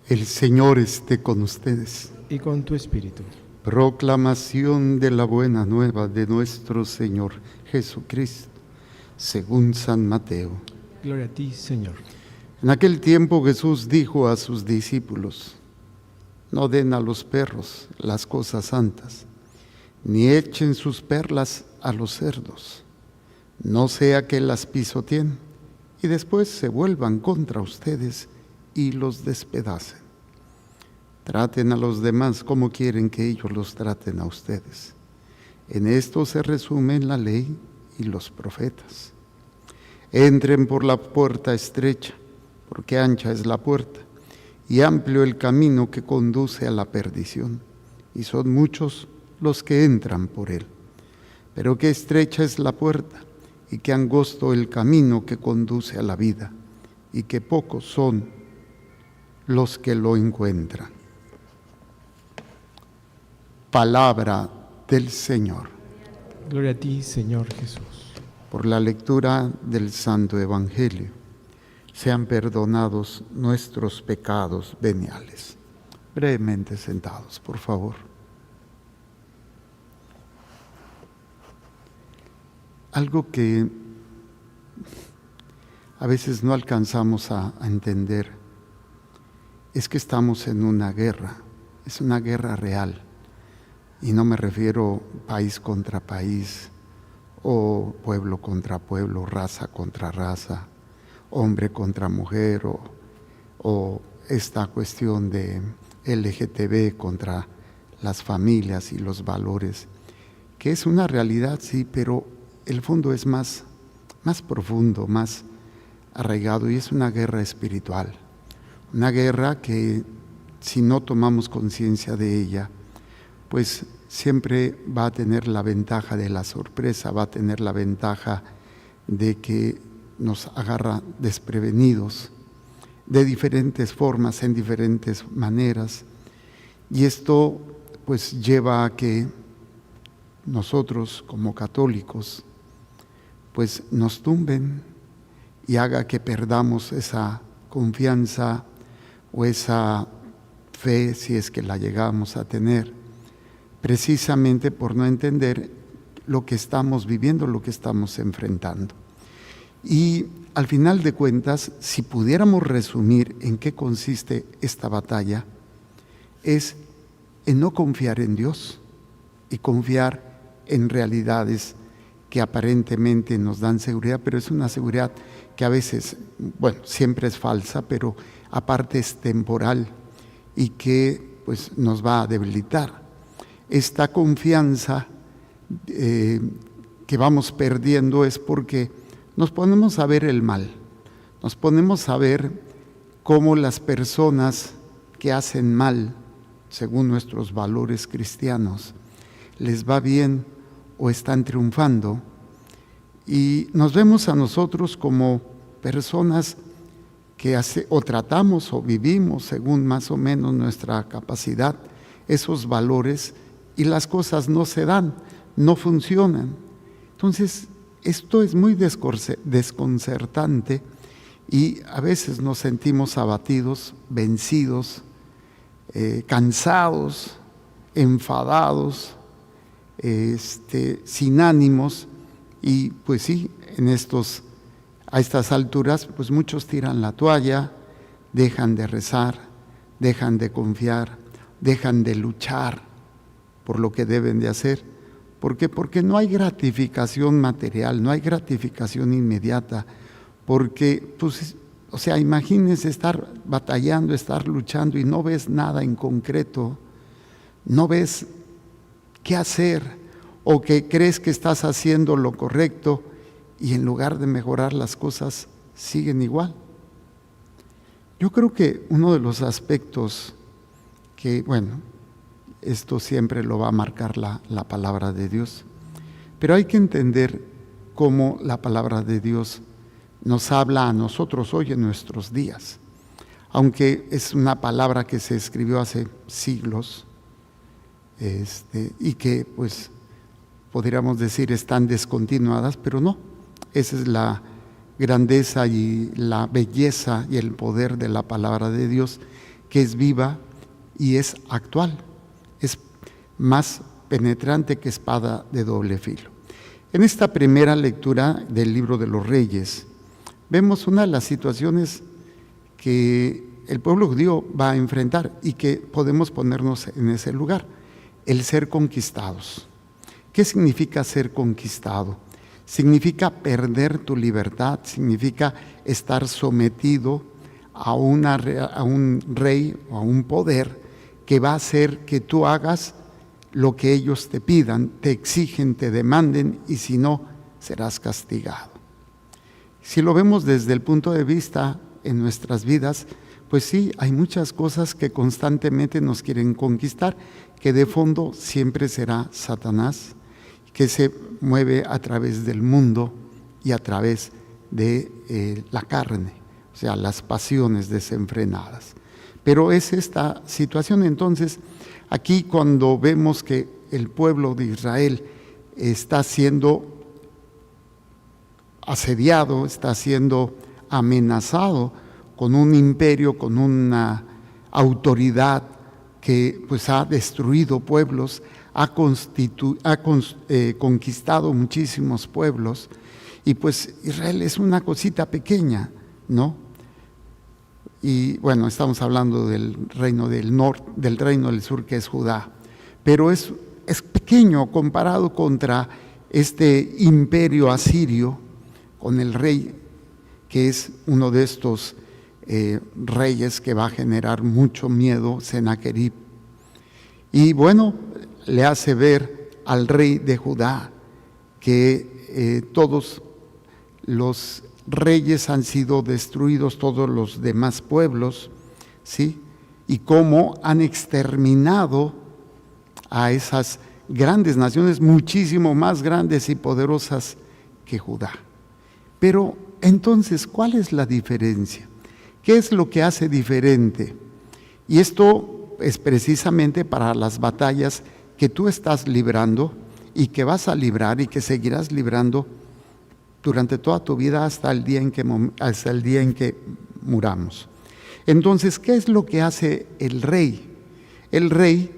El Señor esté con ustedes. Y con tu espíritu. Proclamación de la buena nueva de nuestro Señor Jesucristo, según San Mateo. Gloria a ti, Señor. En aquel tiempo Jesús dijo a sus discípulos: no den a los perros las cosas santas, ni echen sus perlas a los cerdos, no sea que las pisoteen y después se vuelvan contra ustedes y los despedacen. Traten a los demás como quieren que ellos los traten a ustedes. En esto se resumen la ley y los profetas. Entren por la puerta estrecha, porque ancha es la puerta, y amplio el camino que conduce a la perdición, y son muchos los que entran por él. Pero qué estrecha es la puerta, y qué angosto el camino que conduce a la vida, y qué pocos son los que lo encuentran. Palabra del Señor. Gloria a ti, Señor Jesús. Por la lectura del Santo Evangelio, sean perdonados nuestros pecados veniales. Brevemente sentados, por favor. Algo que a veces no alcanzamos a entender es que estamos en una guerra, es una guerra real. Y no me refiero país contra país, o pueblo contra pueblo, raza contra raza, hombre contra mujer, o esta cuestión de LGTB contra las familias y los valores, que es una realidad, sí, pero el fondo es más profundo, más arraigado, y es una guerra espiritual. Una guerra que, si no tomamos conciencia de ella, pues siempre va a tener la ventaja de la sorpresa, va a tener la ventaja de que nos agarra desprevenidos de diferentes formas, en diferentes maneras. Y esto pues lleva a que nosotros como católicos pues nos tumben y haga que perdamos esa confianza o esa fe, si es que la llegamos a tener, precisamente por no entender lo que estamos viviendo, lo que estamos enfrentando. Y al final de cuentas, si pudiéramos resumir en qué consiste esta batalla, es en no confiar en Dios y confiar en realidades que aparentemente nos dan seguridad, pero es una seguridad que a veces, bueno, siempre es falsa, pero aparte es temporal y que pues nos va a debilitar. Esta confianza que vamos perdiendo es porque nos ponemos a ver el mal, nos ponemos a ver cómo las personas que hacen mal, según nuestros valores cristianos, les va bien o están triunfando, y nos vemos a nosotros como personas que o tratamos o vivimos según más o menos nuestra capacidad esos valores, y las cosas no se dan, no funcionan. Entonces, esto es muy desconcertante y a veces nos sentimos abatidos, vencidos, cansados, enfadados, sin ánimos, y pues sí, a estas alturas, pues muchos tiran la toalla, dejan de rezar, dejan de confiar, dejan de luchar por lo que deben de hacer. ¿Por qué? Porque no hay gratificación material, no hay gratificación inmediata, porque, pues, o sea, imagínense estar batallando, estar luchando y no ves nada en concreto, no ves qué hacer, o que crees que estás haciendo lo correcto y en lugar de mejorar las cosas siguen igual. Yo creo que uno de los aspectos que, bueno, esto siempre lo va a marcar la palabra de Dios, pero hay que entender cómo la palabra de Dios nos habla a nosotros hoy en nuestros días. Aunque es una palabra que se escribió hace siglos, y que pues podríamos decir están descontinuadas, pero no, esa es la grandeza y la belleza y el poder de la palabra de Dios, que es viva y es actual, es más penetrante que espada de doble filo. En esta primera lectura del libro de los Reyes, vemos una de las situaciones que el pueblo judío va a enfrentar y que podemos ponernos en ese lugar, el ser conquistados. ¿Qué significa ser conquistado? Significa perder tu libertad, significa estar sometido a un rey o a un poder que va a hacer que tú hagas lo que ellos te pidan, te exigen, te demanden, y si no, serás castigado. Si lo vemos desde el punto de vista en nuestras vidas, pues sí, hay muchas cosas que constantemente nos quieren conquistar, que de fondo siempre será Satanás, que se mueve a través del mundo y a través de la carne, o sea, las pasiones desenfrenadas. Pero es esta situación. Entonces, aquí cuando vemos que el pueblo de Israel está siendo asediado, está siendo amenazado con un imperio, con una autoridad que pues ha destruido pueblos, ha conquistado muchísimos pueblos, y pues Israel es una cosita pequeña, ¿no? Y bueno, estamos hablando del reino del norte, del reino del sur, que es Judá, pero es pequeño comparado contra este imperio asirio, con el rey que es uno de estos reyes que va a generar mucho miedo, Sennacherib. Y bueno, le hace ver al rey de Judá que todos los reyes han sido destruidos, todos los demás pueblos, ¿sí? Y cómo han exterminado a esas grandes naciones, muchísimo más grandes y poderosas que Judá. Pero entonces, ¿cuál es la diferencia? ¿Qué es lo que hace diferente? Y esto es precisamente para las batallas que tú estás librando y que vas a librar y que seguirás librando durante toda tu vida hasta el día en que muramos. Entonces, ¿qué es lo que hace el rey? El rey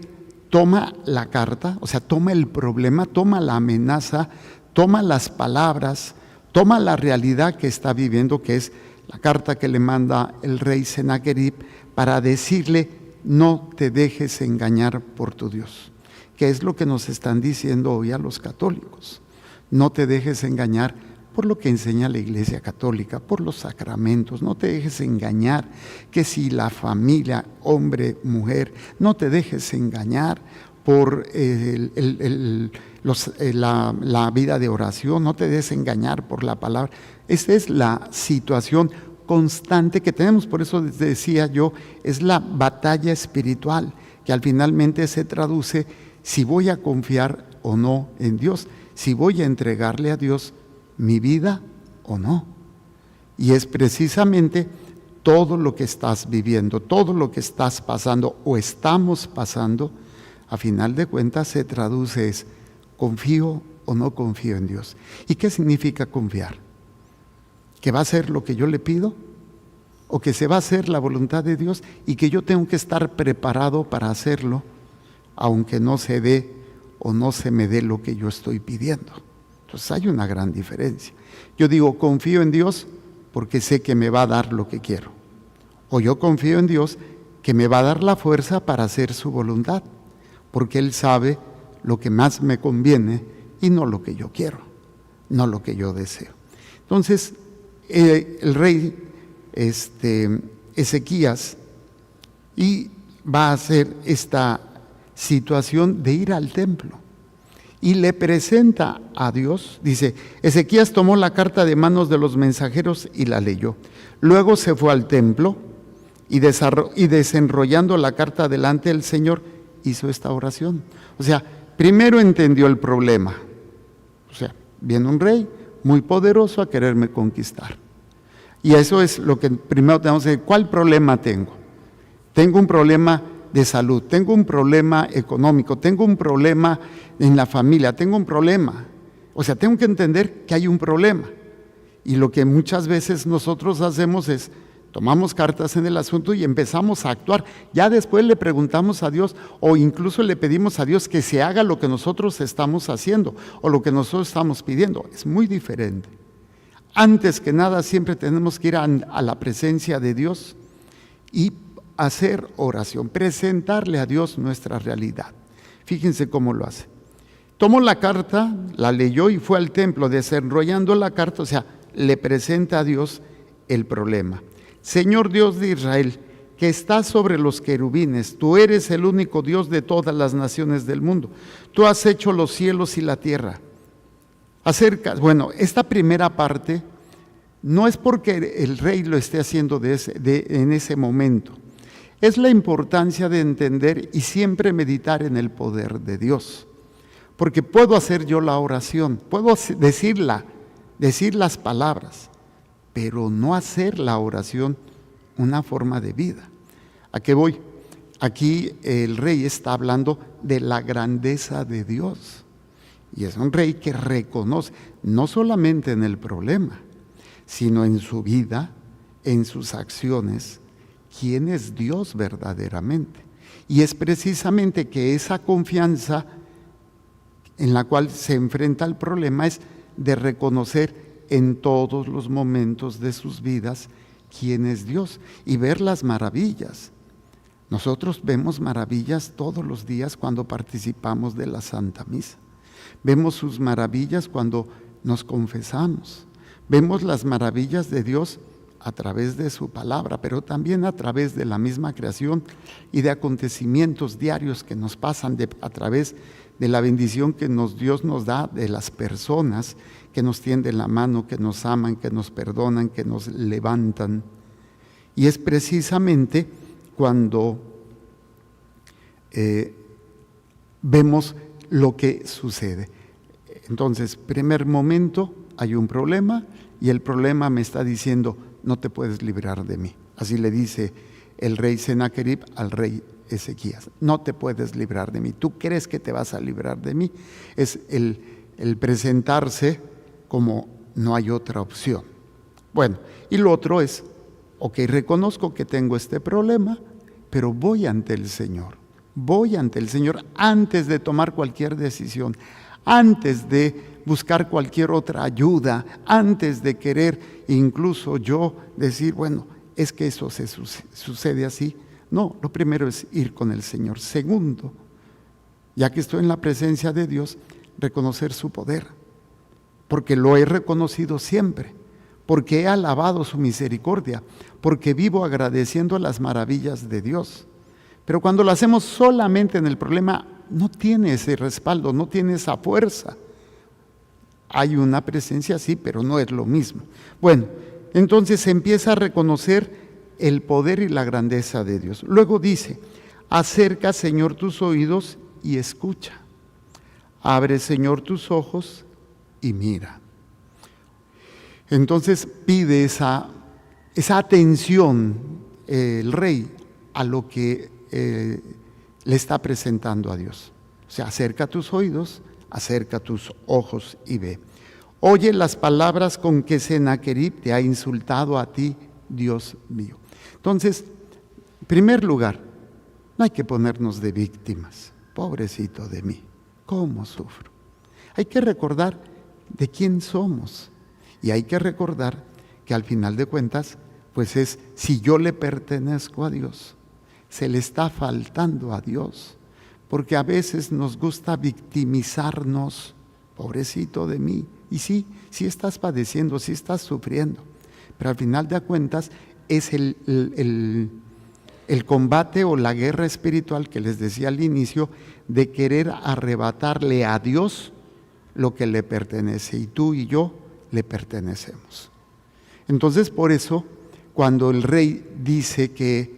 toma la carta, o sea, toma el problema, toma la amenaza, toma las palabras, toma la realidad que está viviendo, que es la carta que le manda el rey Sennacherib, para decirle: no te dejes engañar por tu Dios. ¿Qué es lo que nos están diciendo hoy a los católicos? No te dejes engañar por lo que enseña la Iglesia Católica, por los sacramentos. No te dejes engañar que si la familia, hombre, mujer, no te dejes engañar por la vida de oración, no te dejes engañar por la palabra. Esta es la situación constante que tenemos. Por eso decía yo, es la batalla espiritual que al finalmente se traduce si voy a confiar o no en Dios, si voy a entregarle a Dios mi vida o no. Y es precisamente todo lo que estás viviendo, todo lo que estás pasando o estamos pasando, a final de cuentas se traduce es: ¿confío o no confío en Dios? ¿Y qué significa confiar? ¿Que va a hacer lo que yo le pido? ¿O que se va a hacer la voluntad de Dios y que yo tengo que estar preparado para hacerlo, aunque no se dé o no se me dé lo que yo estoy pidiendo? Entonces hay una gran diferencia. Yo digo, confío en Dios porque sé que me va a dar lo que quiero. O yo confío en Dios que me va a dar la fuerza para hacer su voluntad, porque Él sabe lo que más me conviene y no lo que yo quiero, no lo que yo deseo. Entonces, el rey Ezequías y va a hacer esta situación de ir al templo y le presenta a Dios. Dice: Ezequías tomó la carta de manos de los mensajeros y la leyó. Luego se fue al templo y desenrollando la carta delante del Señor hizo esta oración. O sea, primero entendió el problema. O sea, viene un rey muy poderoso a quererme conquistar. Y eso es lo que primero tenemos que decir. ¿Cuál problema tengo? Tengo un problema de salud, tengo un problema económico, tengo un problema en la familia, tengo un problema. O sea, tengo que entender que hay un problema. Y lo que muchas veces nosotros hacemos es tomamos cartas en el asunto y empezamos a actuar. Ya después le preguntamos a Dios o incluso le pedimos a Dios que se haga lo que nosotros estamos haciendo o lo que nosotros estamos pidiendo. Es muy diferente. Antes que nada siempre tenemos que ir a la presencia de Dios y hacer oración, presentarle a Dios nuestra realidad. Fíjense cómo lo hace. Tomó la carta, la leyó y fue al templo, desenrollando la carta, o sea, le presenta a Dios el problema. Señor Dios de Israel, que estás sobre los querubines, tú eres el único Dios de todas las naciones del mundo. Tú has hecho los cielos y la tierra. Bueno, esta primera parte no es porque el rey lo esté haciendo en ese momento. Es la importancia de entender y siempre meditar en el poder de Dios. Porque puedo hacer yo la oración, puedo decir las palabras, pero no hacer la oración una forma de vida. ¿A qué voy? Aquí el rey está hablando de la grandeza de Dios. Y es un rey que reconoce, no solamente en el problema, sino en su vida, en sus acciones, quién es Dios verdaderamente. Y es precisamente que esa confianza en la cual se enfrenta el problema es de reconocer en todos los momentos de sus vidas quién es Dios y ver las maravillas. Nosotros vemos maravillas todos los días cuando participamos de la Santa Misa. Vemos sus maravillas cuando nos confesamos. Vemos las maravillas de Dios a través de su palabra, pero también a través de la misma creación y de acontecimientos diarios que nos pasan a través de la bendición que Dios nos da de las personas que nos tienden la mano, que nos aman, que nos perdonan, que nos levantan. Y es precisamente cuando vemos lo que sucede. Entonces, primer momento, hay un problema y el problema me está diciendo, no te puedes librar de mí. Así le dice el rey Sennacherib al rey Ezequías, no te puedes librar de mí. ¿Tú crees que te vas a librar de mí? Es el presentarse como no hay otra opción. Bueno, y lo otro es, ok, reconozco que tengo este problema, pero voy ante el Señor antes de tomar cualquier decisión, antes de buscar cualquier otra ayuda, antes de querer incluso yo decir, bueno, es que eso sucede así. No, lo primero es ir con el Señor. Segundo, ya que estoy en la presencia de Dios, reconocer su poder, porque lo he reconocido siempre, porque he alabado su misericordia, porque vivo agradeciendo las maravillas de Dios. Pero cuando lo hacemos solamente en el problema, no tiene ese respaldo, no tiene esa fuerza. Hay una presencia, sí, pero no es lo mismo. Bueno, entonces se empieza a reconocer el poder y la grandeza de Dios. Luego dice, acerca, Señor, tus oídos y escucha. Abre, Señor, tus ojos y mira. Entonces pide esa atención el rey a lo que le está presentando a Dios. O sea, acerca tus oídos, acerca tus ojos y ve. Oye las palabras con que Sennacherib te ha insultado a ti, Dios mío. Entonces, en primer lugar, no hay que ponernos de víctimas. Pobrecito de mí, ¿cómo sufro? Hay que recordar de quién somos y hay que recordar que al final de cuentas, pues es si yo le pertenezco a Dios, se le está faltando a Dios, porque a veces nos gusta victimizarnos, pobrecito de mí. Y sí estás padeciendo, sí estás sufriendo, pero al final de cuentas es el combate o la guerra espiritual que les decía al inicio, de querer arrebatarle a Dios lo que le pertenece, y tú y yo le pertenecemos. Entonces, por eso, cuando el rey dice que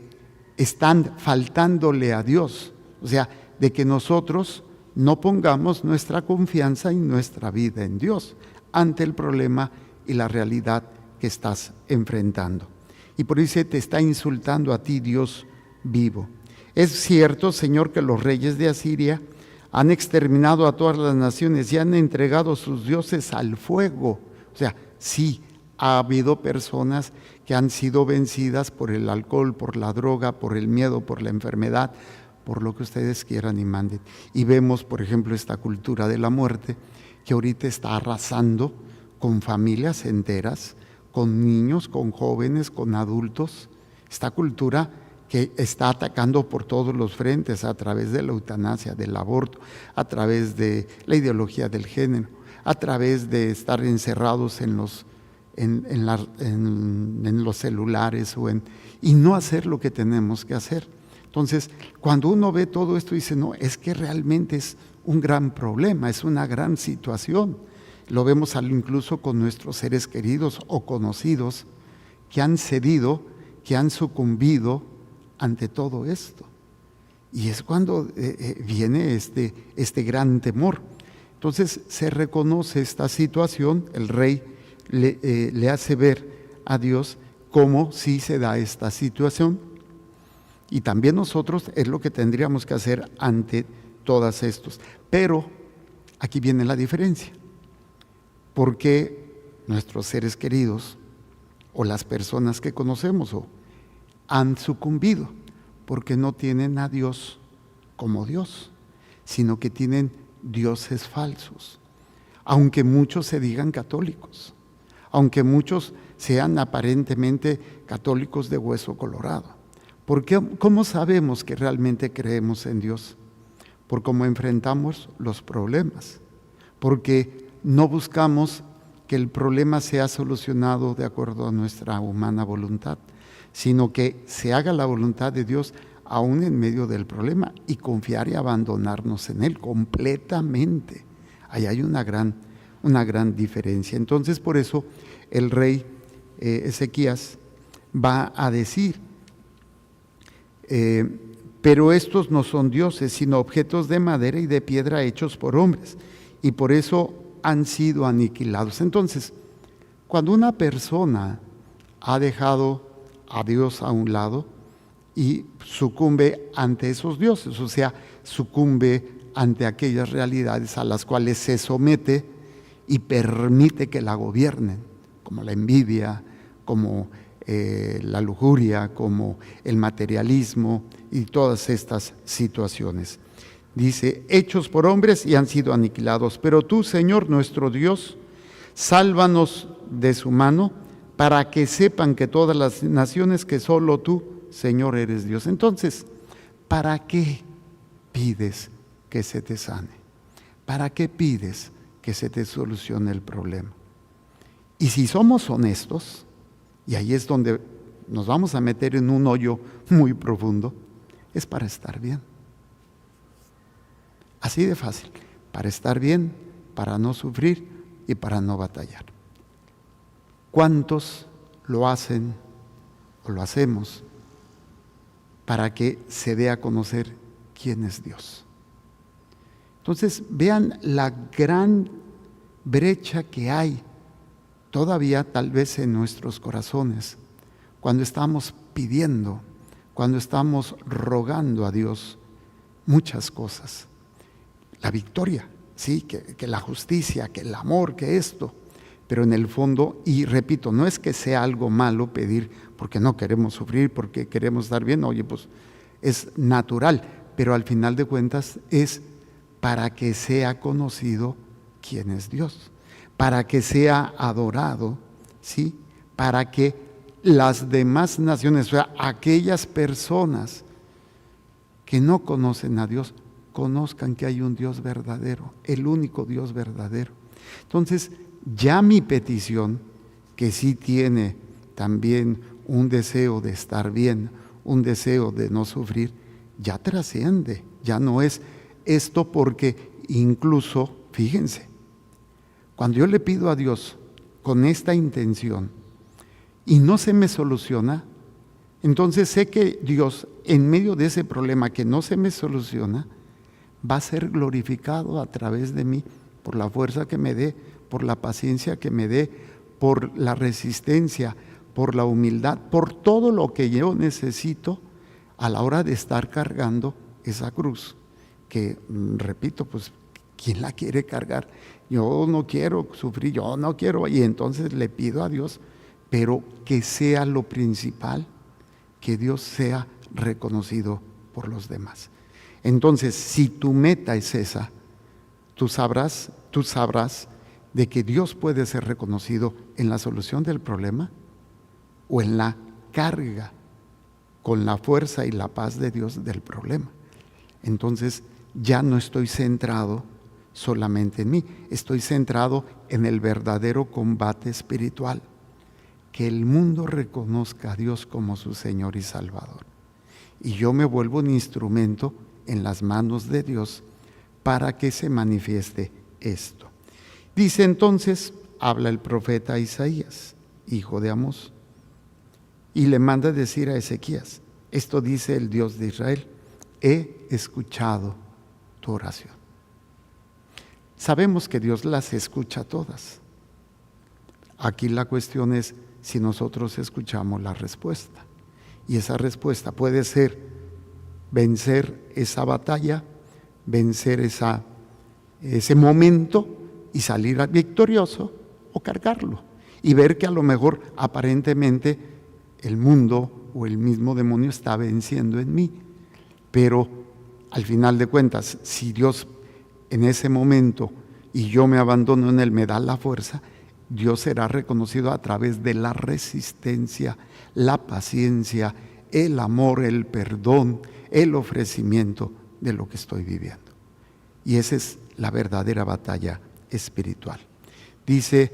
están faltándole a Dios, o sea, de que nosotros no pongamos nuestra confianza y nuestra vida en Dios ante el problema y la realidad que estás enfrentando. Y por eso te está insultando a ti, Dios vivo. Es cierto, Señor, que los reyes de Asiria han exterminado a todas las naciones y han entregado sus dioses al fuego. O sea, sí, Ha habido personas que han sido vencidas por el alcohol, por la droga, por el miedo, por la enfermedad, por lo que ustedes quieran y manden. Y vemos, por ejemplo, esta cultura de la muerte que ahorita está arrasando con familias enteras, con niños, con jóvenes, con adultos. Esta cultura que está atacando por todos los frentes a través de la eutanasia, del aborto, a través de la ideología del género, a través de estar encerrados en los celulares y no hacer lo que tenemos que hacer. Entonces, cuando uno ve todo esto, dice, no, es que realmente es un gran problema, es una gran situación. Lo vemos incluso con nuestros seres queridos o conocidos que han cedido, que han sucumbido ante todo esto. Y es cuando viene este gran temor. Entonces se reconoce esta situación, el rey le hace ver a Dios cómo sí se da esta situación, y también nosotros es lo que tendríamos que hacer ante todas estos. Pero aquí viene la diferencia, porque nuestros seres queridos o las personas que conocemos han sucumbido porque no tienen a Dios como Dios, sino que tienen dioses falsos, aunque muchos se digan católicos, aunque muchos sean aparentemente católicos de hueso colorado. Porque ¿cómo sabemos que realmente creemos en Dios? Por cómo enfrentamos los problemas, porque no buscamos que el problema sea solucionado de acuerdo a nuestra humana voluntad, sino que se haga la voluntad de Dios aún en medio del problema, y confiar y abandonarnos en Él completamente. Ahí hay una gran diferencia. Entonces, por eso el rey Ezequías va a decir, pero estos no son dioses, sino objetos de madera y de piedra hechos por hombres, y por eso han sido aniquilados. Entonces, cuando una persona ha dejado a Dios a un lado y sucumbe ante esos dioses, o sea, sucumbe ante aquellas realidades a las cuales se somete y permite que la gobiernen, como la envidia, como la lujuria, como el materialismo y todas estas situaciones. Dice, hechos por hombres y han sido aniquilados, pero tú, Señor nuestro Dios, sálvanos de su mano, para que sepan que todas las naciones que solo tú, Señor, eres Dios. Entonces, ¿para qué pides que se te sane? ¿Para qué pides que se te solucione el problema? Y si somos honestos, y ahí es donde nos vamos a meter en un hoyo muy profundo, es para estar bien. Así de fácil, para estar bien, para no sufrir y para no batallar. ¿Cuántos lo hacen o lo hacemos para que se dé a conocer quién es Dios? Entonces, vean la gran brecha que hay todavía tal vez en nuestros corazones cuando estamos pidiendo, cuando estamos rogando a Dios muchas cosas. La victoria, sí, que la justicia, que el amor, que esto. Pero en el fondo, y repito, no es que sea algo malo pedir porque no queremos sufrir, porque queremos estar bien, oye, pues es natural, pero al final de cuentas es para que sea conocido quién es Dios, para que sea adorado, ¿sí? Para que las demás naciones, o sea, aquellas personas que no conocen a Dios, conozcan que hay un Dios verdadero, el único Dios verdadero. Entonces, ya mi petición, que sí tiene también un deseo de estar bien, un deseo de no sufrir, ya trasciende, ya no es esto, porque incluso, fíjense, cuando yo le pido a Dios con esta intención y no se me soluciona, entonces sé que Dios, en medio de ese problema que no se me soluciona, va a ser glorificado a través de mí por la fuerza que me dé, por la paciencia que me dé, por la resistencia, por la humildad, por todo lo que yo necesito a la hora de estar cargando esa cruz, que repito, pues ¿quién la quiere cargar? Yo no quiero sufrir, yo no quiero. Y entonces le pido a Dios, pero que sea lo principal, que Dios sea reconocido por los demás. Entonces, si tu meta es esa, tú sabrás de que Dios puede ser reconocido en la solución del problema o en la carga con la fuerza y la paz de Dios del problema. Entonces, ya no estoy centrado solamente en mí, estoy centrado en el verdadero combate espiritual, que el mundo reconozca a Dios como su Señor y Salvador. Y yo me vuelvo un instrumento en las manos de Dios para que se manifieste esto. Dice entonces, habla el profeta Isaías, hijo de Amós, y le manda decir a Ezequías, esto dice el Dios de Israel, he escuchado tu oración. Sabemos que Dios las escucha todas. Aquí la cuestión es si nosotros escuchamos la respuesta. Y esa respuesta puede ser vencer esa batalla, vencer ese momento y salir victorioso, o cargarlo y ver que a lo mejor aparentemente el mundo o el mismo demonio está venciendo en mí. Pero al final de cuentas, si Dios en ese momento y yo me abandono en Él, me da la fuerza, Dios será reconocido a través de la resistencia, la paciencia, el amor, el perdón, el ofrecimiento de lo que estoy viviendo. Y esa es la verdadera batalla espiritual. Dice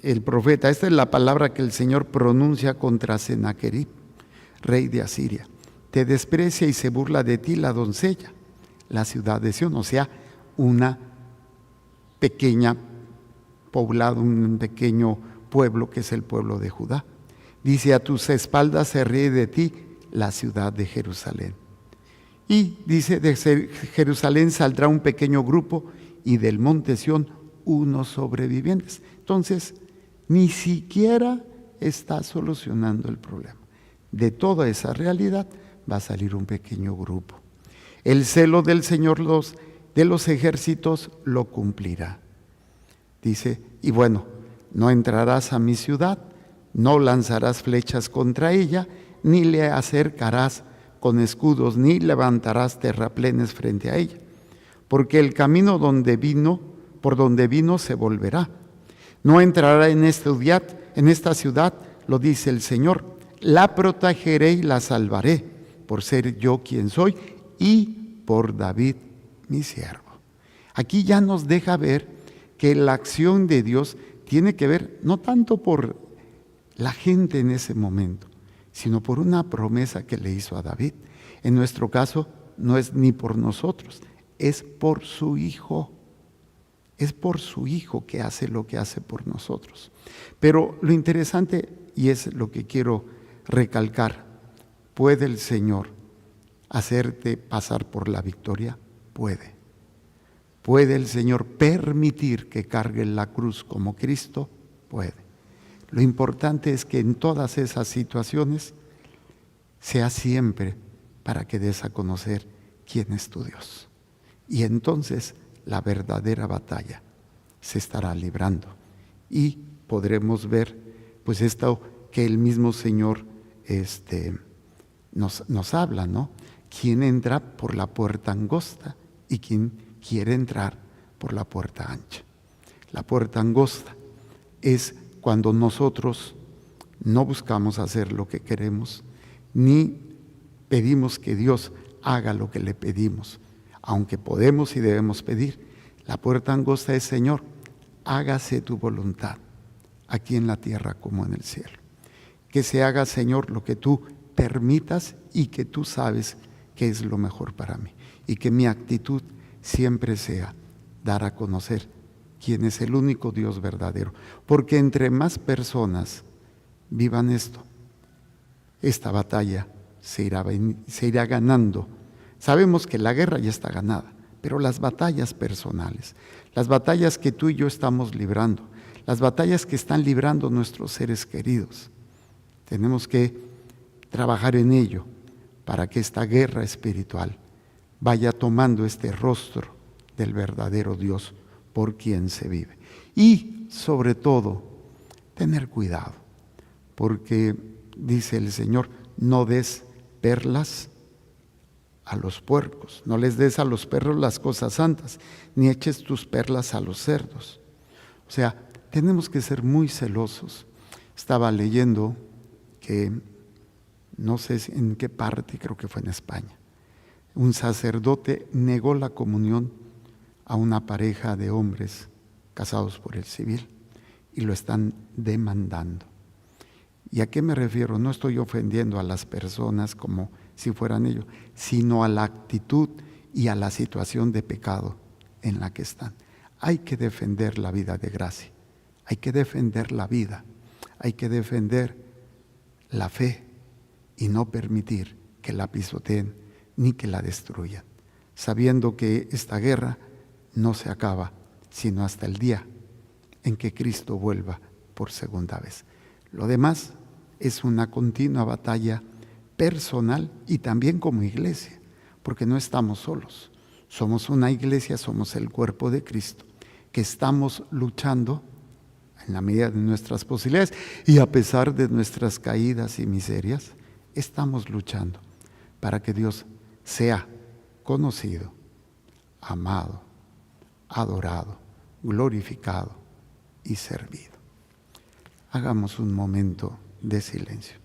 el profeta, esta es la palabra que el Señor pronuncia contra Sennacherib, rey de Asiria. Te desprecia y se burla de ti la doncella, la ciudad de Sión, o sea, una pequeña poblado, un pequeño pueblo que es el pueblo de Judá. Dice, a tus espaldas se ríe de ti la ciudad de Jerusalén. Y dice, de Jerusalén saldrá un pequeño grupo y del monte Sión unos sobrevivientes. Entonces, ni siquiera está solucionando el problema. De toda esa realidad va a salir un pequeño grupo. El celo del Señor de los ejércitos lo cumplirá. Dice, y bueno, no entrarás a mi ciudad, no lanzarás flechas contra ella, ni le acercarás con escudos, ni levantarás terraplenes frente a ella, porque el camino por donde vino se volverá. No entrará en esta ciudad, lo dice el Señor, la protegeré y la salvaré, por ser yo quien soy y por David mi siervo. Aquí ya nos deja ver que la acción de Dios tiene que ver no tanto por la gente en ese momento, sino por una promesa que le hizo a David. En nuestro caso no es ni por nosotros, es por su Hijo. Es por su Hijo que hace lo que hace por nosotros. Pero lo interesante, y es lo que quiero recalcar, ¿puede el Señor hacerte pasar por la victoria? Puede. ¿Puede el Señor permitir que cargue la cruz como Cristo? Puede. Lo importante es que en todas esas situaciones sea siempre para que des a conocer quién es tu Dios. Y entonces la verdadera batalla se estará librando. Y podremos ver, pues esto que el mismo Señor nos habla, ¿no? ¿Quién entra por la puerta angosta y quién quiere entrar por la puerta ancha? La puerta angosta es cuando nosotros no buscamos hacer lo que queremos, ni pedimos que Dios haga lo que le pedimos, aunque podemos y debemos pedir. La puerta angosta es, Señor, hágase tu voluntad, aquí en la tierra como en el cielo. Que se haga, Señor, lo que tú permitas y que tú sabes que es lo mejor para mí. Y que mi actitud siempre sea dar a conocer quién es el único Dios verdadero. Porque entre más personas vivan esto, esta batalla se irá ganando. Sabemos que la guerra ya está ganada, pero las batallas personales, las batallas que tú y yo estamos librando, las batallas que están librando nuestros seres queridos, tenemos que trabajar en ello para que esta guerra espiritual vaya tomando este rostro del verdadero Dios por quien se vive. Y sobre todo, tener cuidado, porque dice el Señor, no des perlas a los puercos, no les des a los perros las cosas santas, ni eches tus perlas a los cerdos. O sea, tenemos que ser muy celosos. Estaba leyendo que, no sé en qué parte, creo que fue en España, un sacerdote negó la comunión a una pareja de hombres casados por el civil y lo están demandando. ¿Y a qué me refiero? No estoy ofendiendo a las personas como si fueran ellos, sino a la actitud y a la situación de pecado en la que están. Hay que defender la vida de gracia, hay que defender la vida, hay que defender la fe y no permitir que la pisoteen ni que la destruyan, sabiendo que esta guerra no se acaba sino hasta el día en que Cristo vuelva por segunda vez. Lo demás es una continua batalla personal y también como iglesia, porque no estamos solos. Somos una iglesia, somos el cuerpo de Cristo, que estamos luchando en la medida de nuestras posibilidades y a pesar de nuestras caídas y miserias, estamos luchando para que Dios sea conocido, amado, adorado, glorificado y servido. Hagamos un momento de silencio.